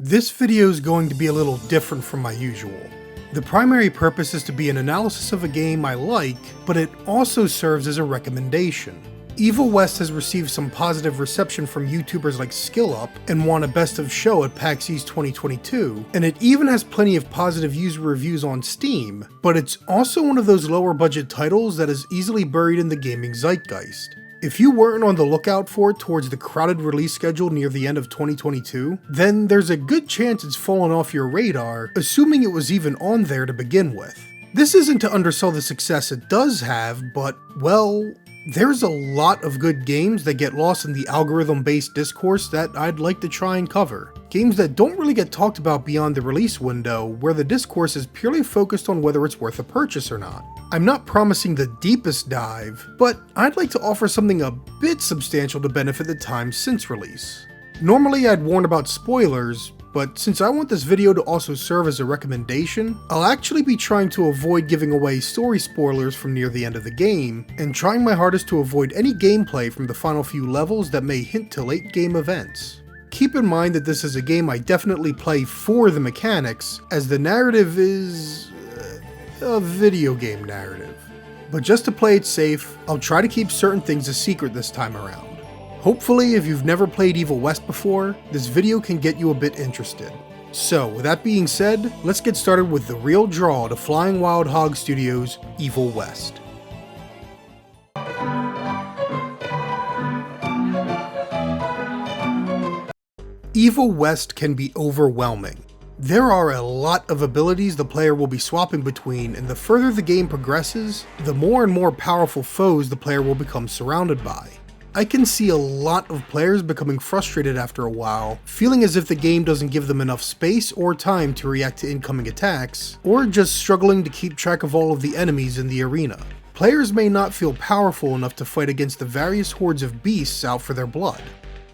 This video is going to be a little different from my usual. The primary purpose is to be an analysis of a game I like, but it also serves as a recommendation. Evil West has received some positive reception from YouTubers like SkillUp and won a Best of Show at PAX East 2022, and it even has plenty of positive user reviews on Steam, but it's also one of those lower budget titles that is easily buried in the gaming zeitgeist. If you weren't on the lookout for it towards the crowded release schedule near the end of 2022, then there's a good chance it's fallen off your radar, assuming it was even on there to begin with. This isn't to undersell the success it does have, but, well, there's a lot of good games that get lost in the algorithm-based discourse that I'd like to try and cover. Games that don't really get talked about beyond the release window, where the discourse is purely focused on whether it's worth a purchase or not. I'm not promising the deepest dive, but I'd like to offer something a bit substantial to benefit the time since release. Normally I'd warn about spoilers, but since I want this video to also serve as a recommendation, I'll actually be trying to avoid giving away story spoilers from near the end of the game, and trying my hardest to avoid any gameplay from the final few levels that may hint to late game events. Keep in mind that this is a game I definitely play for the mechanics, as the narrative is a video game narrative. But just to play it safe, I'll try to keep certain things a secret this time around. Hopefully, if you've never played Evil West before, this video can get you a bit interested. So, with that being said, let's get started with the real draw to Flying Wild Hog Studios' Evil West. Evil West can be overwhelming. There are a lot of abilities the player will be swapping between, and the further the game progresses, the more and more powerful foes the player will become surrounded by. I can see a lot of players becoming frustrated after a while, feeling as if the game doesn't give them enough space or time to react to incoming attacks, or just struggling to keep track of all of the enemies in the arena. Players may not feel powerful enough to fight against the various hordes of beasts out for their blood.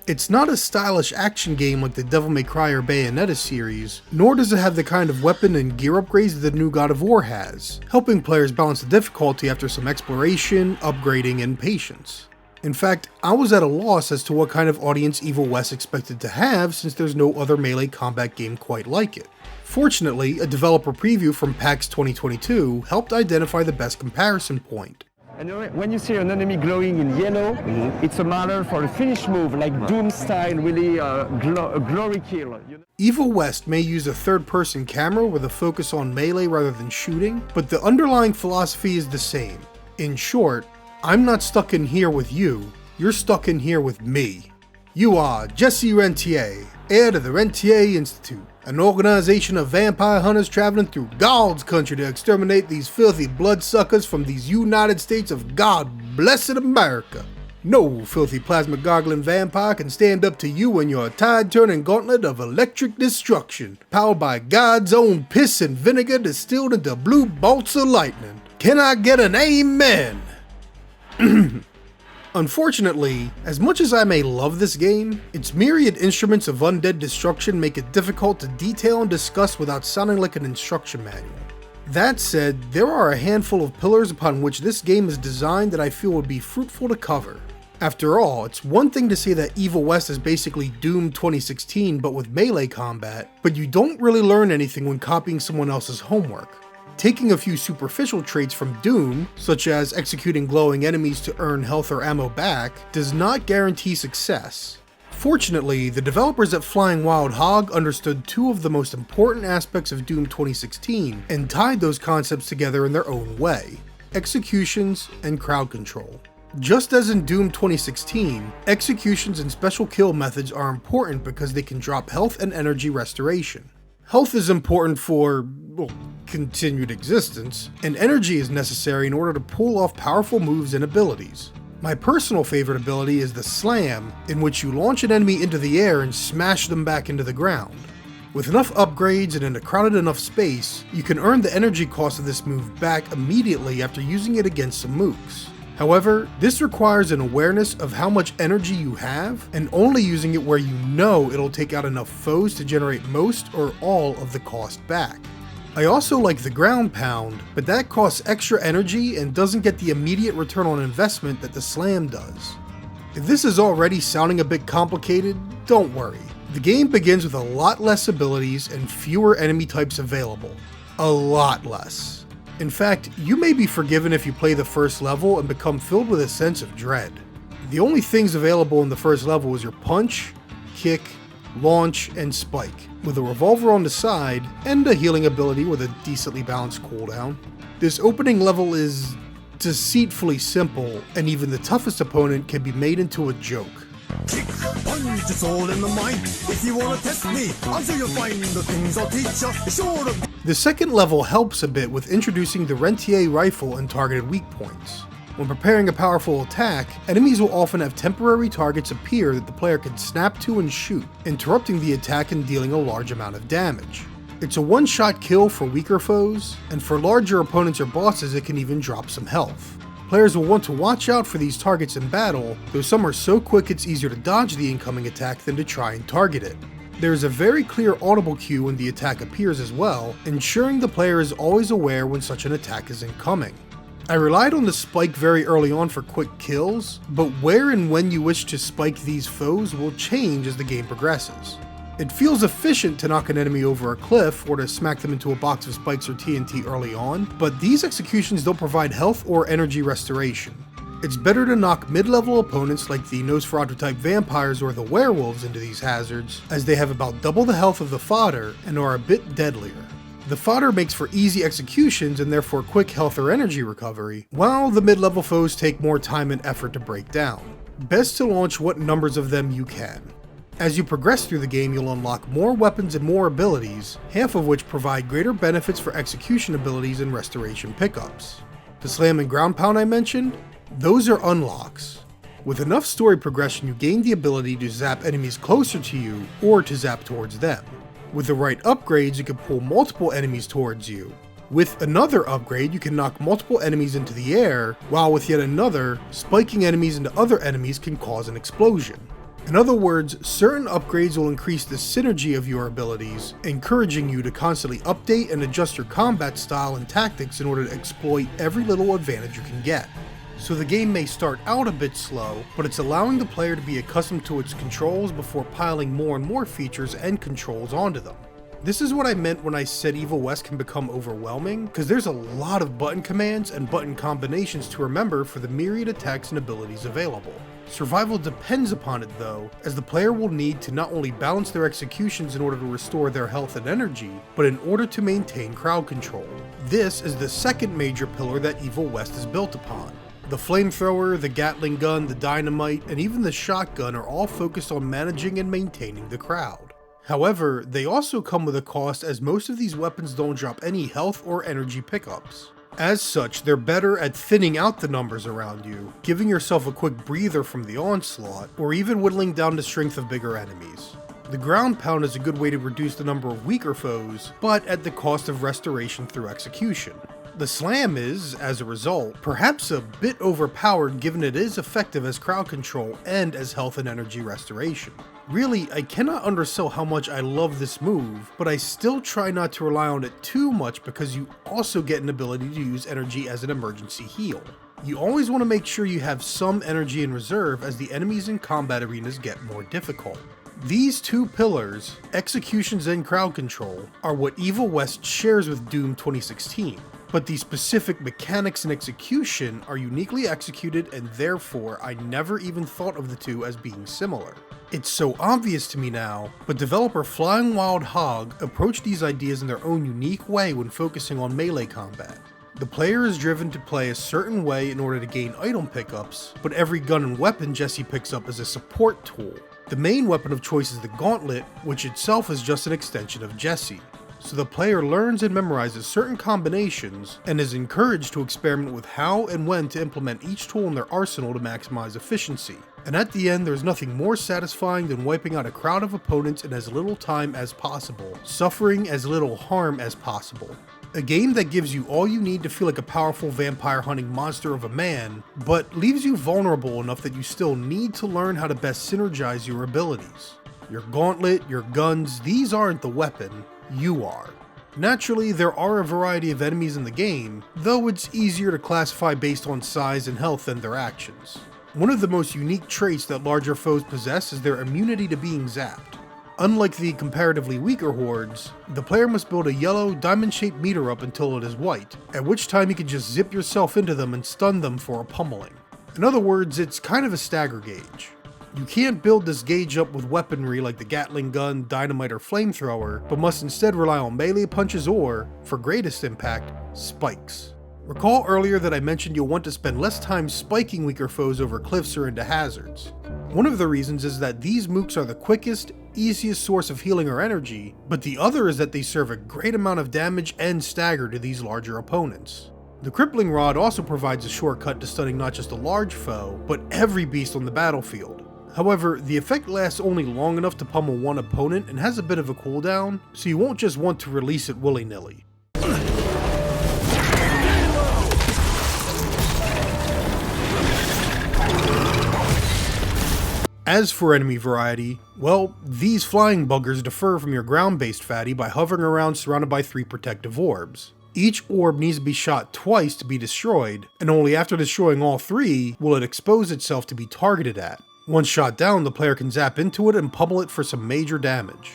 It's not a stylish action game like the Devil May Cry or Bayonetta series, nor does it have the kind of weapon and gear upgrades that the new God of War has, helping players balance the difficulty after some exploration, upgrading, and patience. In fact, I was at a loss as to what kind of audience Evil West expected to have, since there's no other melee combat game quite like it. Fortunately, a developer preview from PAX 2022 helped identify the best comparison point. And when you see an enemy glowing in yellow, it's a matter for a finish move, like Doom style, really a glory kill. Evil West may use a third-person camera with a focus on melee rather than shooting, but the underlying philosophy is the same. In short, I'm not stuck in here with you, you're stuck in here with me. You are Jesse Rentier, heir to the Rentier Institute, an organization of vampire hunters traveling through God's country to exterminate these filthy bloodsuckers from these United States of God blessed America. No filthy plasma gargling vampire can stand up to you in your tide-turning gauntlet of electric destruction, powered by God's own piss and vinegar distilled into blue bolts of lightning. Can I get an amen? Unfortunately, as much as I may love this game, its myriad instruments of undead destruction make it difficult to detail and discuss without sounding like an instruction manual. That said, there are a handful of pillars upon which this game is designed that I feel would be fruitful to cover. After all, it's one thing to say that Evil West is basically Doom 2016 but with melee combat, but you don't really learn anything when copying someone else's homework. Taking a few superficial traits from Doom, such as executing glowing enemies to earn health or ammo back, does not guarantee success. Fortunately, the developers at Flying Wild Hog understood two of the most important aspects of Doom 2016 and tied those concepts together in their own way: executions and crowd control. Just as in Doom 2016, executions and special kill methods are important because they can drop health and energy restoration. Health is important for, well, continued existence, and energy is necessary in order to pull off powerful moves and abilities. My personal favorite ability is the Slam, in which you launch an enemy into the air and smash them back into the ground. With enough upgrades and in a crowded enough space, you can earn the energy cost of this move back immediately after using it against some mooks. However, this requires an awareness of how much energy you have, and only using it where you know it'll take out enough foes to generate most or all of the cost back. I also like the ground pound, but that costs extra energy and doesn't get the immediate return on investment that the Slam does. If this is already sounding a bit complicated, don't worry. The game begins with a lot less abilities and fewer enemy types available. A lot less. In fact, you may be forgiven if you play the first level and become filled with a sense of dread. The only things available in the first level is your punch, kick, launch, and spike, with a revolver on the side and a healing ability with a decently balanced cooldown. This opening level is deceitfully simple, and even the toughest opponent can be made into a joke. Kick, punch, it's all in the mind. If you wanna test me, I'm sure you'll find the things I'll teach you. Sure to... The second level helps a bit with introducing the Rentier rifle and targeted weak points. When preparing a powerful attack, enemies will often have temporary targets appear that the player can snap to and shoot, interrupting the attack and dealing a large amount of damage. It's a one-shot kill for weaker foes, and for larger opponents or bosses it can even drop some health. Players will want to watch out for these targets in battle, though some are so quick it's easier to dodge the incoming attack than to try and target it. There is a very clear audible cue when the attack appears as well, ensuring the player is always aware when such an attack is incoming. I relied on the spike very early on for quick kills, but where and when you wish to spike these foes will change as the game progresses. It feels efficient to knock an enemy over a cliff or to smack them into a box of spikes or TNT early on, but these executions don't provide health or energy restoration. It's better to knock mid-level opponents like the Nosferatu-type vampires or the werewolves into these hazards, as they have about double the health of the fodder and are a bit deadlier. The fodder makes for easy executions and therefore quick health or energy recovery, while the mid-level foes take more time and effort to break down. Best to launch what numbers of them you can. As you progress through the game, you'll unlock more weapons and more abilities, half of which provide greater benefits for execution abilities and restoration pickups. The slam and ground pound I mentioned? Those are unlocks. With enough story progression, you gain the ability to zap enemies closer to you or to zap towards them. With the right upgrades, you can pull multiple enemies towards you. With another upgrade, you can knock multiple enemies into the air, while with yet another, spiking enemies into other enemies can cause an explosion. In other words, certain upgrades will increase the synergy of your abilities, encouraging you to constantly update and adjust your combat style and tactics in order to exploit every little advantage you can get. So the game may start out a bit slow, but it's allowing the player to be accustomed to its controls before piling more and more features and controls onto them. This is what I meant when I said Evil West can become overwhelming, because there's a lot of button commands and button combinations to remember for the myriad attacks and abilities available. Survival depends upon it though, as the player will need to not only balance their executions in order to restore their health and energy, but in order to maintain crowd control. This is the second major pillar that Evil West is built upon. The flamethrower, the Gatling gun, the dynamite, and even the shotgun are all focused on managing and maintaining the crowd. However, they also come with a cost, as most of these weapons don't drop any health or energy pickups. As such, they're better at thinning out the numbers around you, giving yourself a quick breather from the onslaught, or even whittling down the strength of bigger enemies. The ground pound is a good way to reduce the number of weaker foes, but at the cost of restoration through execution. The slam is, as a result, perhaps a bit overpowered given it is effective as crowd control and as health and energy restoration. Really, I cannot undersell how much I love this move, but I still try not to rely on it too much because you also get an ability to use energy as an emergency heal. You always want to make sure you have some energy in reserve as the enemies in combat arenas get more difficult. These two pillars, executions and crowd control, are what Evil West shares with Doom 2016. But the specific mechanics and execution are uniquely executed, and therefore I never even thought of the two as being similar. It's so obvious to me now, but developer Flying Wild Hog approached these ideas in their own unique way when focusing on melee combat. The player is driven to play a certain way in order to gain item pickups, but every gun and weapon Jesse picks up is a support tool. The main weapon of choice is the Gauntlet, which itself is just an extension of Jesse. So the player learns and memorizes certain combinations, and is encouraged to experiment with how and when to implement each tool in their arsenal to maximize efficiency. And at the end, there's nothing more satisfying than wiping out a crowd of opponents in as little time as possible, suffering as little harm as possible. A game that gives you all you need to feel like a powerful vampire hunting monster of a man, but leaves you vulnerable enough that you still need to learn how to best synergize your abilities. Your gauntlet, your guns, these aren't the weapon, you are. Naturally, there are a variety of enemies in the game, though it's easier to classify based on size and health than their actions. One of the most unique traits that larger foes possess is their immunity to being zapped. Unlike the comparatively weaker hordes, the player must build a yellow, diamond-shaped meter up until it is white, at which time you can just zip yourself into them and stun them for a pummeling. In other words, it's kind of a stagger gauge. You can't build this gauge up with weaponry like the Gatling gun, dynamite, or flamethrower, but must instead rely on melee punches or, for greatest impact, spikes. Recall earlier that I mentioned you'll want to spend less time spiking weaker foes over cliffs or into hazards. One of the reasons is that these mooks are the quickest, easiest source of healing or energy, but the other is that they serve a great amount of damage and stagger to these larger opponents. The Crippling Rod also provides a shortcut to stunning not just a large foe, but every beast on the battlefield. However, the effect lasts only long enough to pummel one opponent and has a bit of a cooldown, so you won't just want to release it willy-nilly. As for enemy variety, well, these flying buggers differ from your ground-based fatty by hovering around surrounded by 3 protective orbs. Each orb needs to be shot twice to be destroyed, and only after destroying all 3 will it expose itself to be targeted at. Once shot down, the player can zap into it and pummel it for some major damage.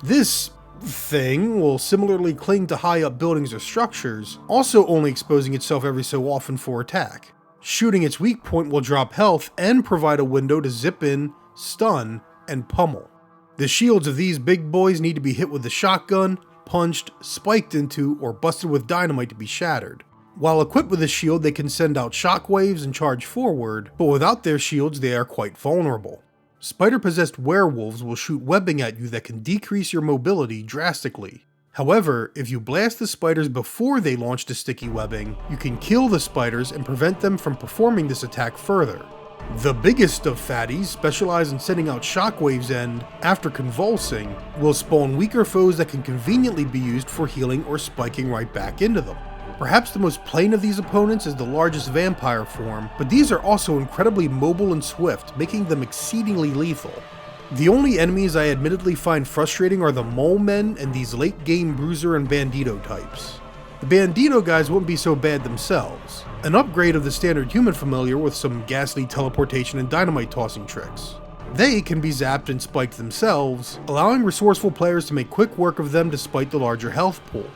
This thing will similarly cling to high up buildings or structures, also only exposing itself every so often for attack. Shooting its weak point will drop health and provide a window to zip in, stun, and pummel. The shields of these big boys need to be hit with the shotgun, punched, spiked into, or busted with dynamite to be shattered. While equipped with a shield, they can send out shockwaves and charge forward, but without their shields they are quite vulnerable. Spider-possessed werewolves will shoot webbing at you that can decrease your mobility drastically. However, if you blast the spiders before they launch the sticky webbing, you can kill the spiders and prevent them from performing this attack further. The biggest of fatties specialize in sending out shockwaves and, after convulsing, will spawn weaker foes that can conveniently be used for healing or spiking right back into them. Perhaps the most plain of these opponents is the largest vampire form, but these are also incredibly mobile and swift, making them exceedingly lethal. The only enemies I admittedly find frustrating are the Mole Men and these late game Bruiser and Bandito types. The Bandito guys wouldn't be so bad themselves, an upgrade of the standard human familiar with some ghastly teleportation and dynamite tossing tricks. They can be zapped and spiked themselves, allowing resourceful players to make quick work of them despite the larger health pool.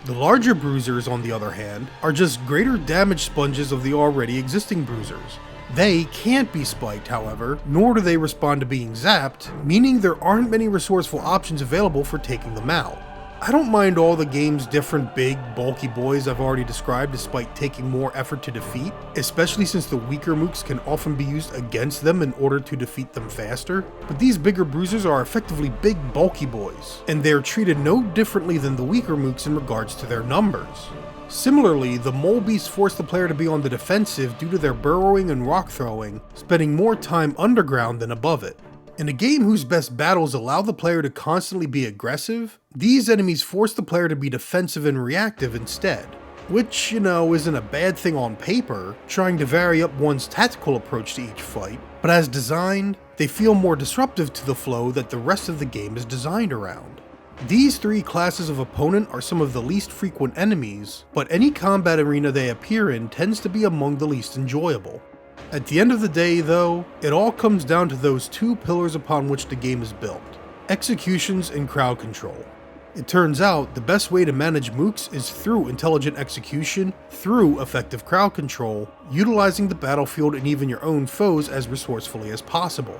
The larger Bruisers, on the other hand, are just greater damage sponges of the already existing Bruisers. They can't be spiked, however, nor do they respond to being zapped, meaning there aren't many resourceful options available for taking them out. I don't mind all the game's different big, bulky boys I've already described despite taking more effort to defeat, especially since the weaker mooks can often be used against them in order to defeat them faster, but these bigger bruisers are effectively big, bulky boys, and they're treated no differently than the weaker mooks in regards to their numbers. Similarly, the mole beasts force the player to be on the defensive due to their burrowing and rock throwing, spending more time underground than above it. In a game whose best battles allow the player to constantly be aggressive, these enemies force the player to be defensive and reactive instead. Which, isn't a bad thing on paper, trying to vary up one's tactical approach to each fight, but as designed, they feel more disruptive to the flow that the rest of the game is designed around. These 3 classes of opponent are some of the least frequent enemies, but any combat arena they appear in tends to be among the least enjoyable. At the end of the day, though, it all comes down to those 2 pillars upon which the game is built: executions and crowd control. It turns out the best way to manage mooks is through intelligent execution, through effective crowd control, utilizing the battlefield and even your own foes as resourcefully as possible.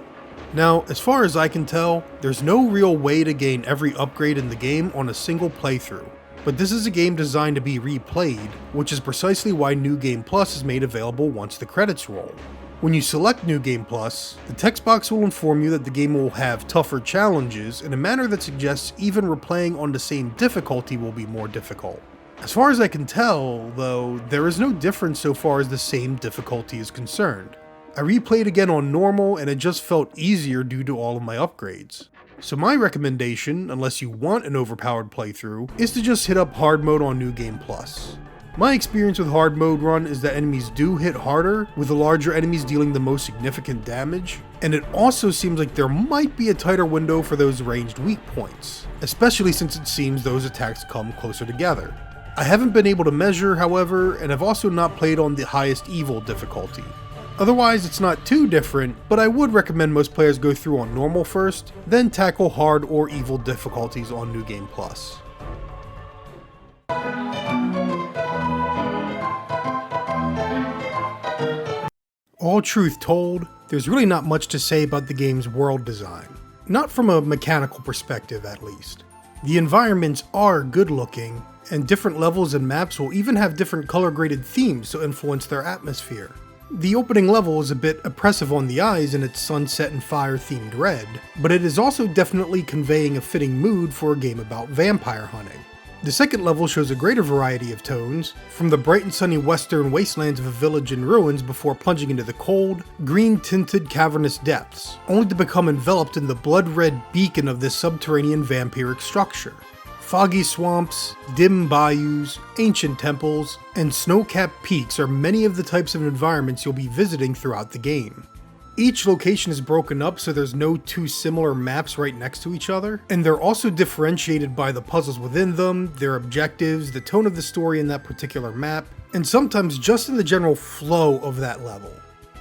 Now, as far as I can tell, there's no real way to gain every upgrade in the game on a single playthrough. But this is a game designed to be replayed, which is precisely why New Game Plus is made available once the credits roll. When you select New Game Plus, the text box will inform you that the game will have tougher challenges in a manner that suggests even replaying on the same difficulty will be more difficult. As far as I can tell, though, there is no difference so far as the same difficulty is concerned. I replayed again on normal and it just felt easier due to all of my upgrades. So my recommendation, unless you want an overpowered playthrough, is to just hit up hard mode on New Game Plus. My experience with hard mode run is that enemies do hit harder, with the larger enemies dealing the most significant damage, and it also seems like there might be a tighter window for those ranged weak points, especially since it seems those attacks come closer together. I haven't been able to measure, however, and I've also not played on the highest evil difficulty. Otherwise, it's not too different, but I would recommend most players go through on normal first, then tackle hard or evil difficulties on New Game Plus. All truth told, there's really not much to say about the game's world design. Not from a mechanical perspective, at least. The environments are good looking, and different levels and maps will even have different color-graded themes to influence their atmosphere. The opening level is a bit oppressive on the eyes in its sunset and fire themed red, but it is also definitely conveying a fitting mood for a game about vampire hunting. The second level shows a greater variety of tones, from the bright and sunny western wastelands of a village in ruins before plunging into the cold, green-tinted cavernous depths, only to become enveloped in the blood-red beacon of this subterranean vampiric structure. Foggy swamps, dim bayous, ancient temples, and snow-capped peaks are many of the types of environments you'll be visiting throughout the game. Each location is broken up so there's no two similar maps right next to each other, and they're also differentiated by the puzzles within them, their objectives, the tone of the story in that particular map, and sometimes just in the general flow of that level.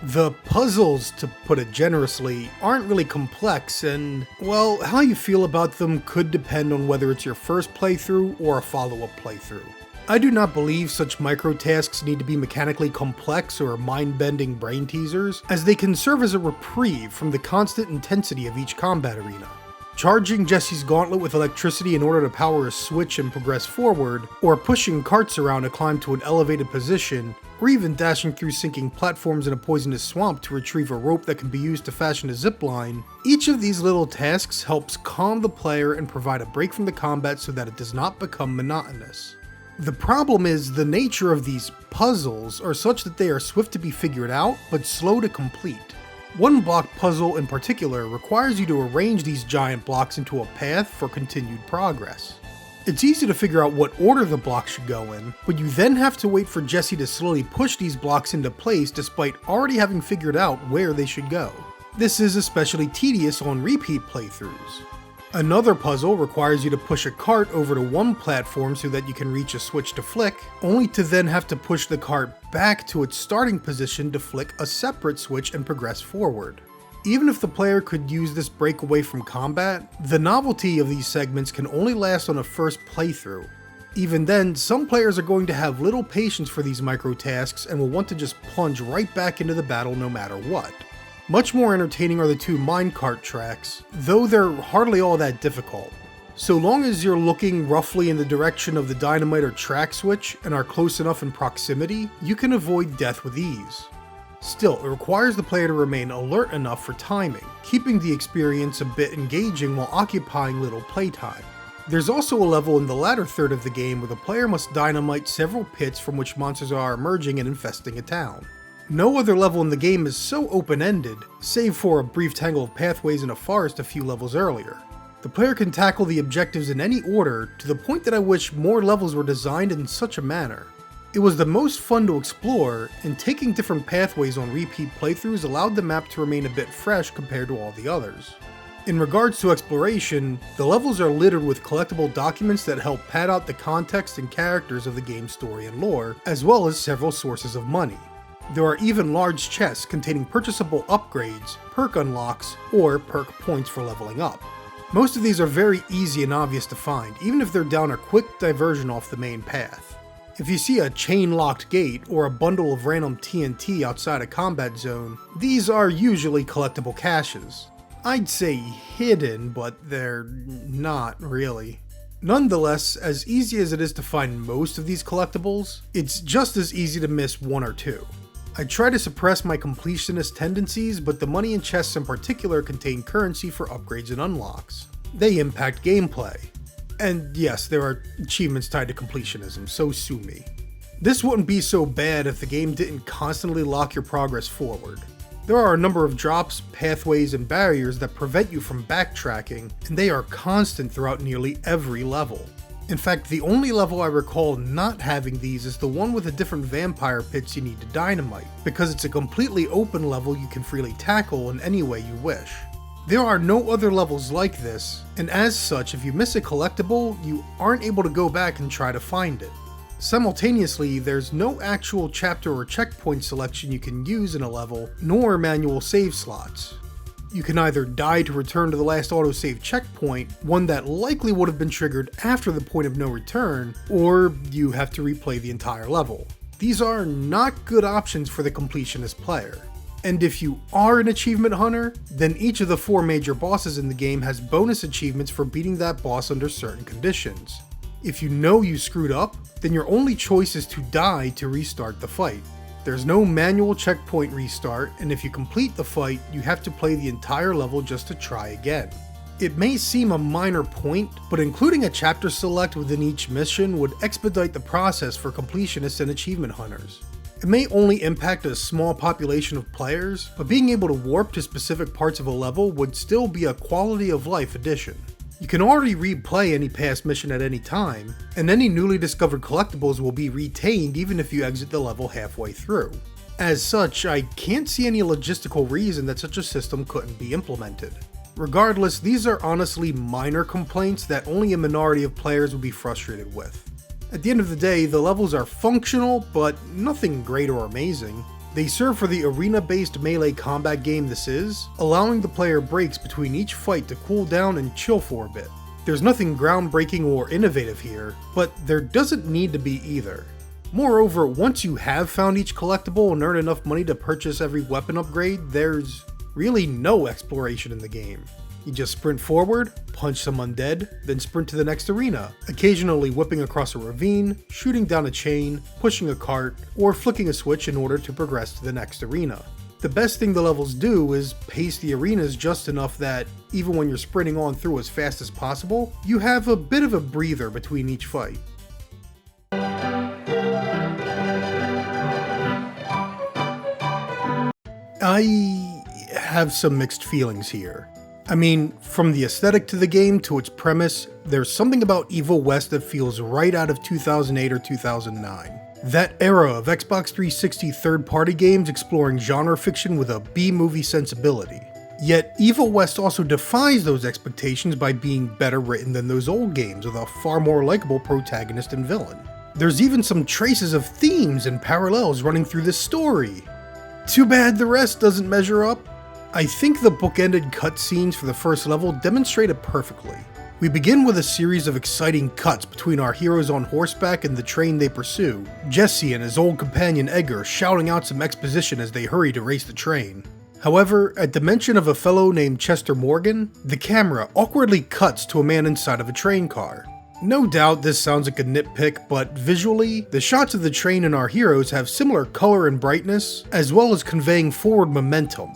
The puzzles, to put it generously, aren't really complex, and, well, how you feel about them could depend on whether it's your first playthrough or a follow-up playthrough. I do not believe such micro-tasks need to be mechanically complex or mind-bending brain teasers, as they can serve as a reprieve from the constant intensity of each combat arena. Charging Jesse's gauntlet with electricity in order to power a switch and progress forward, or pushing carts around to climb to an elevated position, or even dashing through sinking platforms in a poisonous swamp to retrieve a rope that can be used to fashion a zipline, each of these little tasks helps calm the player and provide a break from the combat so that it does not become monotonous. The problem is the nature of these puzzles are such that they are swift to be figured out, but slow to complete. One block puzzle in particular requires you to arrange these giant blocks into a path for continued progress. It's easy to figure out what order the blocks should go in, but you then have to wait for Jesse to slowly push these blocks into place despite already having figured out where they should go. This is especially tedious on repeat playthroughs. Another puzzle requires you to push a cart over to one platform so that you can reach a switch to flick, only to then have to push the cart back to its starting position to flick a separate switch and progress forward. Even if the player could use this break away from combat, the novelty of these segments can only last on a first playthrough. Even then, some players are going to have little patience for these micro tasks and will want to just plunge right back into the battle no matter what. Much more entertaining are the two minecart tracks, though they're hardly all that difficult. So long as you're looking roughly in the direction of the dynamite or track switch and are close enough in proximity, you can avoid death with ease. Still, it requires the player to remain alert enough for timing, keeping the experience a bit engaging while occupying little playtime. There's also a level in the latter third of the game where the player must dynamite several pits from which monsters are emerging and infesting a town. No other level in the game is so open-ended, save for a brief tangle of pathways in a forest a few levels earlier. The player can tackle the objectives in any order, to the point that I wish more levels were designed in such a manner. It was the most fun to explore, and taking different pathways on repeat playthroughs allowed the map to remain a bit fresh compared to all the others. In regards to exploration, the levels are littered with collectible documents that help pad out the context and characters of the game's story and lore, as well as several sources of money. There are even large chests containing purchasable upgrades, perk unlocks, or perk points for leveling up. Most of these are very easy and obvious to find, even if they're down a quick diversion off the main path. If you see a chain-locked gate or a bundle of random TNT outside a combat zone, these are usually collectible caches. I'd say hidden, but they're not really. Nonetheless, as easy as it is to find most of these collectibles, it's just as easy to miss one or two. I try to suppress my completionist tendencies, but the money in chests in particular contain currency for upgrades and unlocks. They impact gameplay. And yes, there are achievements tied to completionism, so sue me. This wouldn't be so bad if the game didn't constantly lock your progress forward. There are a number of drops, pathways, and barriers that prevent you from backtracking, and they are constant throughout nearly every level. In fact, the only level I recall not having these is the one with the different vampire pits you need to dynamite, because it's a completely open level you can freely tackle in any way you wish. There are no other levels like this, and as such, if you miss a collectible, you aren't able to go back and try to find it. Simultaneously, there's no actual chapter or checkpoint selection you can use in a level, nor manual save slots. You can either die to return to the last autosave checkpoint, one that likely would have been triggered after the point of no return, or you have to replay the entire level. These are not good options for the completionist player. And if you are an achievement hunter, then each of the 4 major bosses in the game has bonus achievements for beating that boss under certain conditions. If you know you screwed up, then your only choice is to die to restart the fight. There's no manual checkpoint restart, and if you complete the fight, you have to play the entire level just to try again. It may seem a minor point, but including a chapter select within each mission would expedite the process for completionists and achievement hunters. It may only impact a small population of players, but being able to warp to specific parts of a level would still be a quality of life addition. You can already replay any past mission at any time, and any newly discovered collectibles will be retained even if you exit the level halfway through. As such, I can't see any logistical reason that such a system couldn't be implemented. Regardless, these are honestly minor complaints that only a minority of players would be frustrated with. At the end of the day, the levels are functional, but nothing great or amazing. They serve for the arena-based melee combat game this is, allowing the player breaks between each fight to cool down and chill for a bit. There's nothing groundbreaking or innovative here, but there doesn't need to be either. Moreover, once you have found each collectible and earned enough money to purchase every weapon upgrade, there's really no exploration in the game. You just sprint forward, punch some undead, then sprint to the next arena, occasionally whipping across a ravine, shooting down a chain, pushing a cart, or flicking a switch in order to progress to the next arena. The best thing the levels do is pace the arenas just enough that, even when you're sprinting on through as fast as possible, you have a bit of a breather between each fight. I have some mixed feelings here. I mean, from the aesthetic to the game to its premise, there's something about Evil West that feels right out of 2008 or 2009. That era of Xbox 360 third-party games exploring genre fiction with a B-movie sensibility. Yet, Evil West also defies those expectations by being better written than those old games with a far more likable protagonist and villain. There's even some traces of themes and parallels running through this story. Too bad the rest doesn't measure up. I think the bookended cutscenes for the first level demonstrate it perfectly. We begin with a series of exciting cuts between our heroes on horseback and the train they pursue, Jesse and his old companion Edgar shouting out some exposition as they hurry to race the train. However, at the mention of a fellow named Chester Morgan, the camera awkwardly cuts to a man inside of a train car. No doubt this sounds like a nitpick, but visually, the shots of the train and our heroes have similar color and brightness, as well as conveying forward momentum.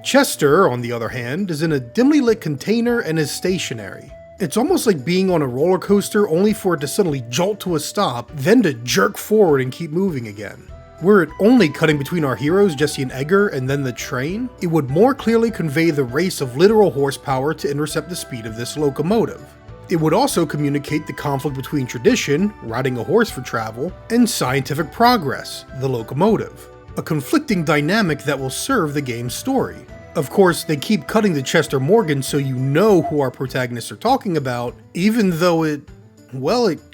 Chester, on the other hand, is in a dimly lit container and is stationary. It's almost like being on a roller coaster only for it to suddenly jolt to a stop, then to jerk forward and keep moving again. Were it only cutting between our heroes, Jesse and Edgar, and then the train, it would more clearly convey the race of literal horsepower to intercept the speed of this locomotive. It would also communicate the conflict between tradition, riding a horse for travel, and scientific progress, the locomotive. A conflicting dynamic that will serve the game's story. Of course, they keep cutting to Chester Morgan so you know who our protagonists are talking about, even though it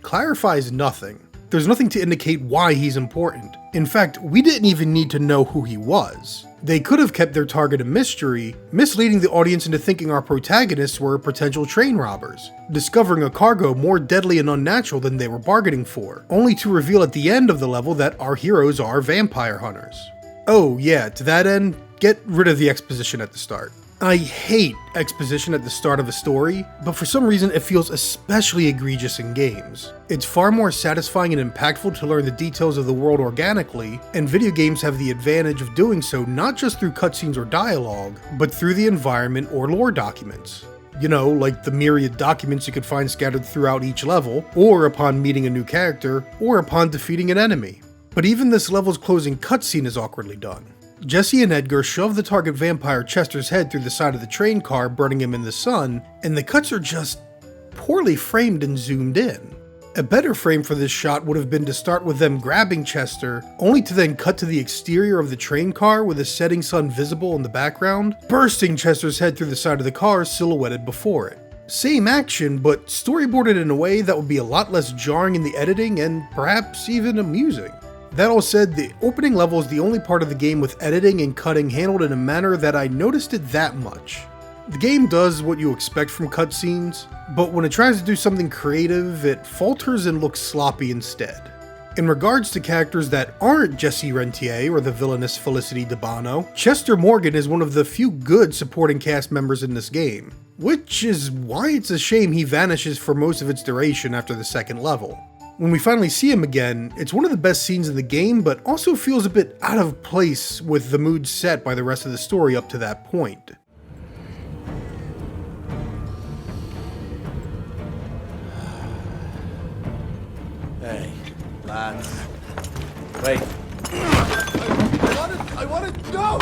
clarifies nothing. There's nothing to indicate why he's important. In fact, we didn't even need to know who he was. They could have kept their target a mystery, misleading the audience into thinking our protagonists were potential train robbers, discovering a cargo more deadly and unnatural than they were bargaining for, only to reveal at the end of the level that our heroes are vampire hunters. Oh yeah, to that end, get rid of the exposition at the start. I hate exposition at the start of a story, but for some reason it feels especially egregious in games. It's far more satisfying and impactful to learn the details of the world organically, and video games have the advantage of doing so not just through cutscenes or dialogue, but through the environment or lore documents. You know, like the myriad documents you could find scattered throughout each level, or upon meeting a new character, or upon defeating an enemy. But even this level's closing cutscene is awkwardly done. Jesse and Edgar shove the target vampire Chester's head through the side of the train car, burning him in the sun, and the cuts are just poorly framed and zoomed in. A better frame for this shot would have been to start with them grabbing Chester, only to then cut to the exterior of the train car with the setting sun visible in the background, bursting Chester's head through the side of the car silhouetted before it. Same action, but storyboarded in a way that would be a lot less jarring in the editing and perhaps even amusing. That all said, the opening level is the only part of the game with editing and cutting handled in a manner that I noticed it that much. The game does what you expect from cutscenes, but when it tries to do something creative, it falters and looks sloppy instead. In regards to characters that aren't Jesse Rentier or the villainous Felicity DeBano, Chester Morgan is one of the few good supporting cast members in this game, which is why it's a shame he vanishes for most of its duration after the second level. When we finally see him again, it's one of the best scenes in the game, but also feels a bit out of place with the mood set by the rest of the story up to that point. Hey, lads. Wait. I wanted to know!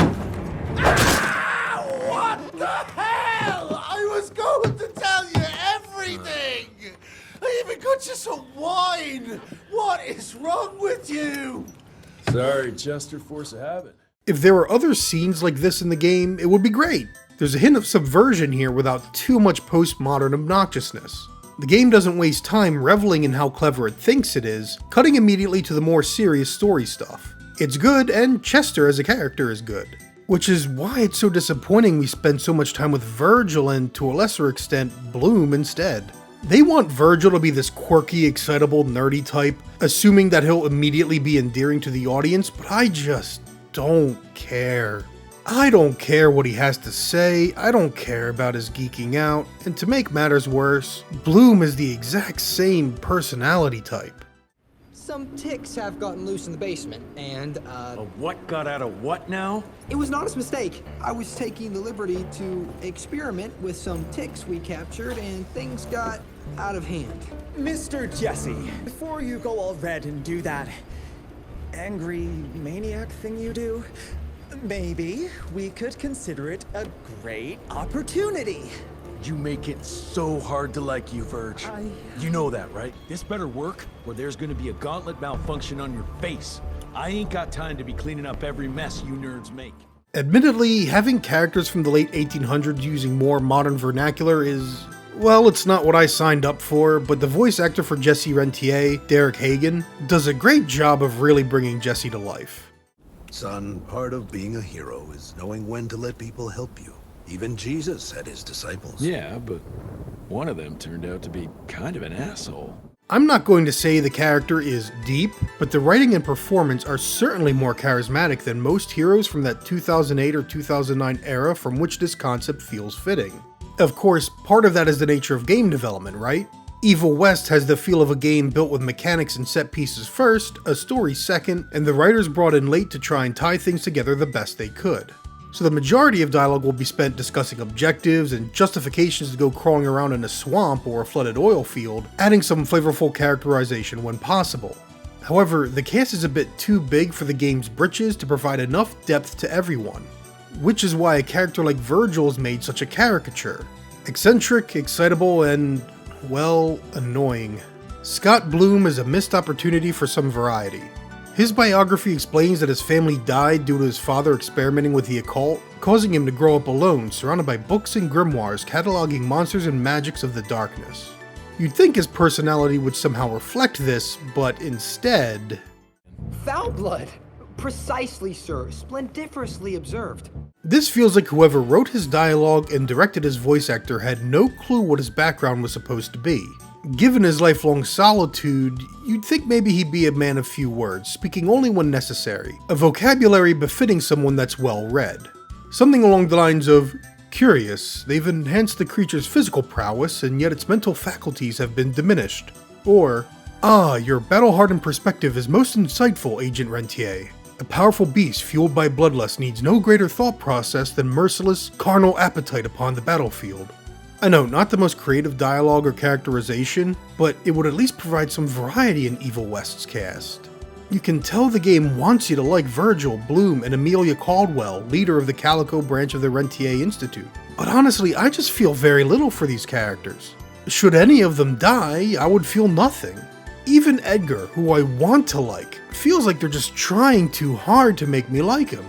Ah, what the hell? I was going to tell you everything! I even got you some wine! What is wrong with you? Sorry, Chester, force of habit. If there were other scenes like this in the game, it would be great. There's a hint of subversion here without too much postmodern obnoxiousness. The game doesn't waste time reveling in how clever it thinks it is, cutting immediately to the more serious story stuff. It's good, and Chester as a character is good. Which is why it's so disappointing we spend so much time with Virgil and, to a lesser extent, Bloom instead. They want Virgil to be this quirky, excitable, nerdy type, assuming that he'll immediately be endearing to the audience, but I just don't care. I don't care what he has to say, I don't care about his geeking out, and to make matters worse, Bloom is the exact same personality type. Some ticks have gotten loose in the basement, and, A what got out of what now? it was an honest mistake. I was taking the liberty to experiment with some ticks we captured, and things got out of hand. Mr. Jesse, before you go all red and do that angry maniac thing you do, maybe we could consider it a great opportunity. You make it so hard to like you, Verge. You know that, right? This better work, or there's gonna be a gauntlet malfunction on your face. I ain't got time to be cleaning up every mess you nerds make. Admittedly, having characters from the late 1800s using more modern vernacular is, well, it's not what I signed up for, but the voice actor for Jesse Rentier, Derek Hagan, does a great job of really bringing Jesse to life. Son, part of being a hero is knowing when to let people help you. Even Jesus had his disciples. Yeah, but one of them turned out to be kind of an asshole. I'm not going to say the character is deep, but the writing and performance are certainly more charismatic than most heroes from that 2008 or 2009 era from which this concept feels fitting. Of course, part of that is the nature of game development, right? Evil West has the feel of a game built with mechanics and set pieces first, a story second, and the writers brought in late to try and tie things together the best they could. So the majority of dialogue will be spent discussing objectives and justifications to go crawling around in a swamp or a flooded oil field, adding some flavorful characterization when possible. However, the cast is a bit too big for the game's britches to provide enough depth to everyone, which is why a character like Virgil is made such a caricature. Eccentric, excitable, and, well, annoying. Scott Bloom is a missed opportunity for some variety. His biography explains that his family died due to his father experimenting with the occult, causing him to grow up alone, surrounded by books and grimoires cataloging monsters and magics of the darkness. You'd think his personality would somehow reflect this, but instead... Foul blood! Precisely, sir. Splendiferously observed. This feels like whoever wrote his dialogue and directed his voice actor had no clue what his background was supposed to be. Given his lifelong solitude, you'd think maybe he'd be a man of few words, speaking only when necessary, a vocabulary befitting someone that's well-read. Something along the lines of, "Curious, they've enhanced the creature's physical prowess, and yet its mental faculties have been diminished." Or, "Ah, your battle-hardened perspective is most insightful, Agent Rentier. A powerful beast fueled by bloodlust needs no greater thought process than merciless, carnal appetite upon the battlefield." I know, not the most creative dialogue or characterization, but it would at least provide some variety in Evil West's cast. You can tell the game wants you to like Virgil, Bloom, and Amelia Caldwell, leader of the Calico branch of the Rentier Institute. But honestly, I just feel very little for these characters. Should any of them die, I would feel nothing. Even Edgar, who I want to like, feels like they're just trying too hard to make me like him.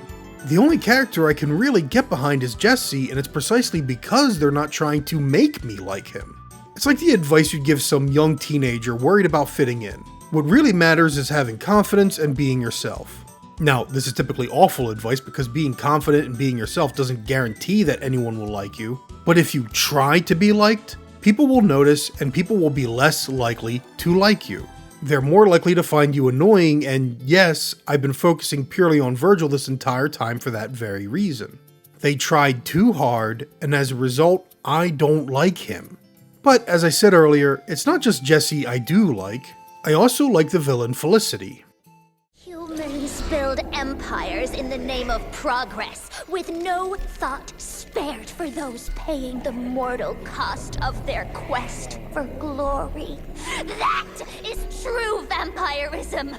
The only character I can really get behind is Jesse, and it's precisely because they're not trying to make me like him. It's like the advice you'd give some young teenager worried about fitting in. What really matters is having confidence and being yourself. Now, this is typically awful advice because being confident and being yourself doesn't guarantee that anyone will like you. But if you try to be liked, people will notice and people will be less likely to like you. They're more likely to find you annoying, and yes, I've been focusing purely on Virgil this entire time for that very reason. They tried too hard, and as a result, I don't like him. But as I said earlier, it's not just Jesse I do like, I also like the villain Felicity. Humans build empires in the name of progress, with no thought spared for those paying the mortal cost of their quest for glory. That is true vampirism!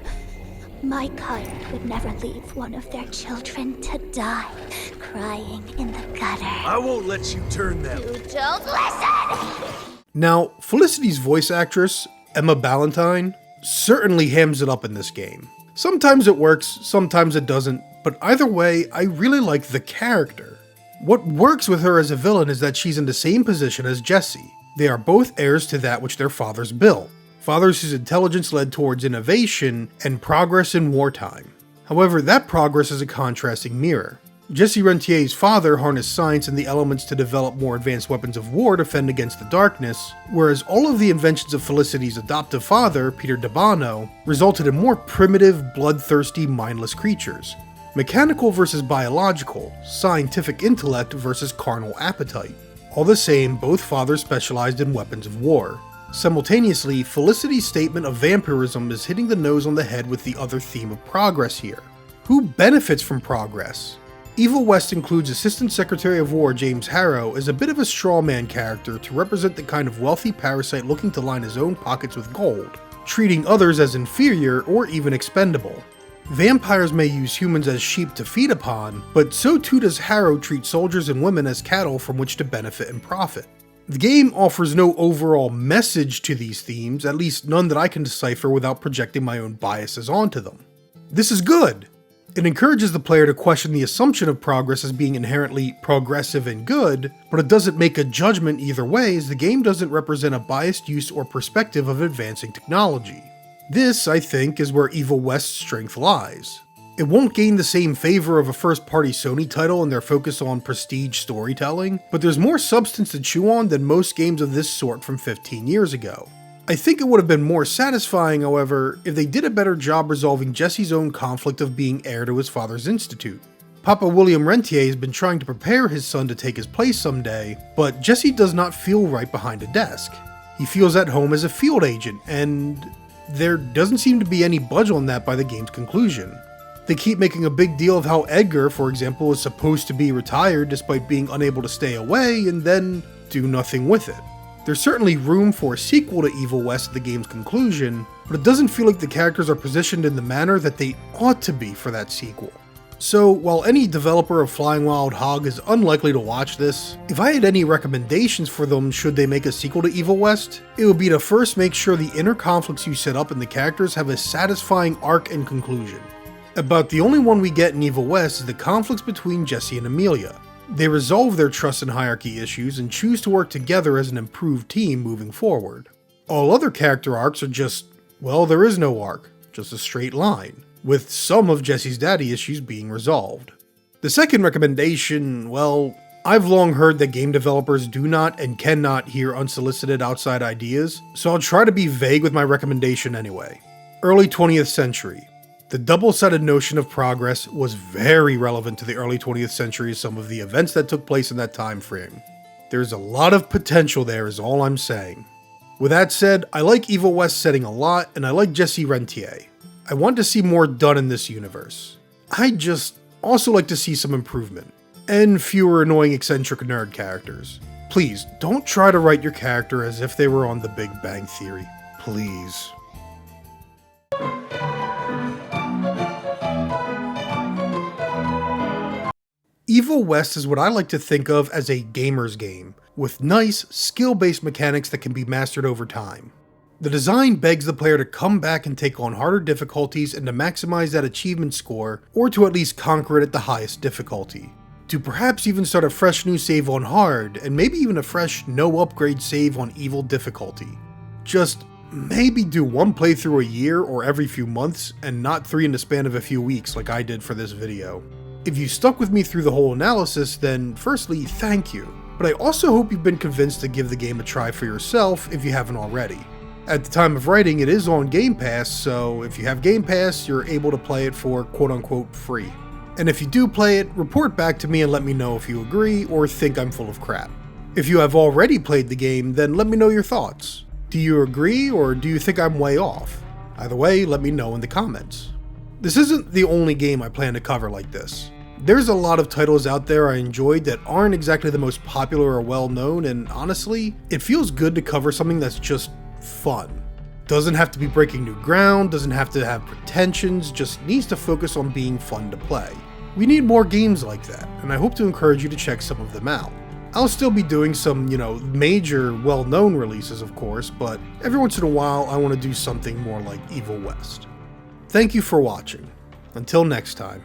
My kind would never leave one of their children to die, crying in the gutter. I won't let you turn them. You don't listen! Now, Felicity's voice actress, Emma Ballantyne, certainly hams it up in this game. Sometimes it works, sometimes it doesn't, but either way, I really like the character. What works with her as a villain is that she's in the same position as Jesse. They are both heirs to that which their fathers built. Fathers whose intelligence led towards innovation and progress in wartime. However, that progress is a contrasting mirror. Jesse Rentier's father harnessed science and the elements to develop more advanced weapons of war to fend against the darkness, whereas all of the inventions of Felicity's adoptive father, Peter Dabano, resulted in more primitive, bloodthirsty, mindless creatures. Mechanical versus biological, scientific intellect versus carnal appetite. All the same, both fathers specialized in weapons of war. Simultaneously, Felicity's statement of vampirism is hitting the nose on the head with the other theme of progress here. Who benefits from progress? Evil West includes Assistant Secretary of War James Harrow as a bit of a strawman character to represent the kind of wealthy parasite looking to line his own pockets with gold, treating others as inferior or even expendable. Vampires may use humans as sheep to feed upon, but so too does Harrow treat soldiers and women as cattle from which to benefit and profit. The game offers no overall message to these themes, at least none that I can decipher without projecting my own biases onto them. This is good! It encourages the player to question the assumption of progress as being inherently progressive and good, but it doesn't make a judgment either way as the game doesn't represent a biased use or perspective of advancing technology. This, I think, is where Evil West's strength lies. It won't gain the same favor of a first-party Sony title in their focus on prestige storytelling, but there's more substance to chew on than most games of this sort from 15 years ago. I think it would have been more satisfying, however, if they did a better job resolving Jesse's own conflict of being heir to his father's institute. Papa William Rentier has been trying to prepare his son to take his place someday, but Jesse does not feel right behind a desk. He feels at home as a field agent, and there doesn't seem to be any budge on that by the game's conclusion. They keep making a big deal of how Edgar, for example, is supposed to be retired despite being unable to stay away, and then do nothing with it. There's certainly room for a sequel to Evil West at the game's conclusion, but it doesn't feel like the characters are positioned in the manner that they ought to be for that sequel. So, while any developer of Flying Wild Hog is unlikely to watch this, if I had any recommendations for them should they make a sequel to Evil West, it would be to first make sure the inner conflicts you set up in the characters have a satisfying arc and conclusion. About the only one we get in Evil West is the conflicts between Jesse and Amelia. They resolve their trust and hierarchy issues and choose to work together as an improved team moving forward. All other character arcs are just, well, there is no arc, just a straight line, with some of Jesse's daddy issues being resolved. The second recommendation, well, I've long heard that game developers do not and cannot hear unsolicited outside ideas, so I'll try to be vague with my recommendation anyway. Early 20th century. The double-sided notion of progress was very relevant to the early 20th century as some of the events that took place in that time frame. There's a lot of potential there is all I'm saying. With that said, I like Evil West's setting a lot, and I like Jesse Rentier. I want to see more done in this universe. I'd just also like to see some improvement, and fewer annoying eccentric nerd characters. Please, don't try to write your character as if they were on The Big Bang Theory. Please. Evil West is what I like to think of as a gamer's game, with nice, skill-based mechanics that can be mastered over time. The design begs the player to come back and take on harder difficulties and to maximize that achievement score, or to at least conquer it at the highest difficulty. To perhaps even start a fresh new save on hard, and maybe even a fresh no upgrade save on evil difficulty. Just maybe do one playthrough a year or every few months, and not 3 in the span of a few weeks like I did for this video. If you stuck with me through the whole analysis, then firstly, thank you. But I also hope you've been convinced to give the game a try for yourself if you haven't already. At the time of writing, it is on Game Pass, so if you have Game Pass, you're able to play it for quote-unquote free. And if you do play it, report back to me and let me know if you agree or think I'm full of crap. If you have already played the game, then let me know your thoughts. Do you agree, or do you think I'm way off? Either way, let me know in the comments. This isn't the only game I plan to cover like this. There's a lot of titles out there I enjoyed that aren't exactly the most popular or well known, and honestly, it feels good to cover something that's just fun. Doesn't have to be breaking new ground, doesn't have to have pretensions, just needs to focus on being fun to play. We need more games like that, and I hope to encourage you to check some of them out. I'll still be doing some, major, well-known releases of course, but every once in a while I want to do something more like Evil West. Thank you for watching. Until next time.